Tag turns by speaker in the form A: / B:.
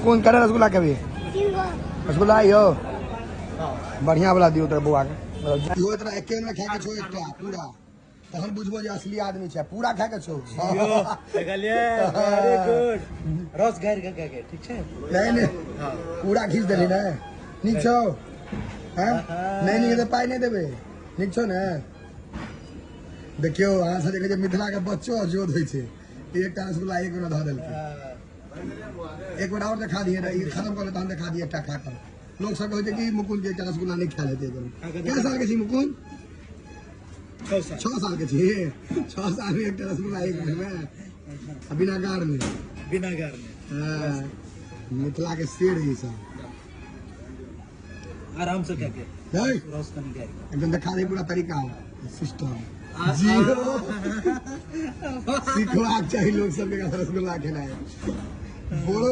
A: कौन करे रसगुल्ला कभी रसगुल्ला यो बढ़िया वाला दियो तेरे बुआ के यो इतना एके में खा के छो एकटा पूरा तहन बुझबो जे असली आदमी छै पूरा खा के छो
B: यो देखलिए वेरी गुड रस गार के ठीक छै
A: नहीं पूरा खींच देली ना नीक छौ हैं नहीं तो पाई नहीं देबे नीक छौ ने देखियो अहाँ से देखे मिथिला के बच्चो जोद होइ छै एकटा रसगुल्ला एक बेर ध देलकै एक बार और दिखा दिए खत्म कर लेता दिखा दिए खा कर लोग सब कहते कि मुकुंद के रसगुल्ला नहीं खा लेते कितना साल के छी मुकुंद 6 साल के छी 6 साल में एक रसगुल्ला एक मिनट में बिना गार में मिथिला के शेर ये सब
B: आराम से क्या
A: एकदम दिखा दे पूरा तरीका सिस्टम सीखवा चाहिए लोग सब रसगुल्ला खिलाए बोलो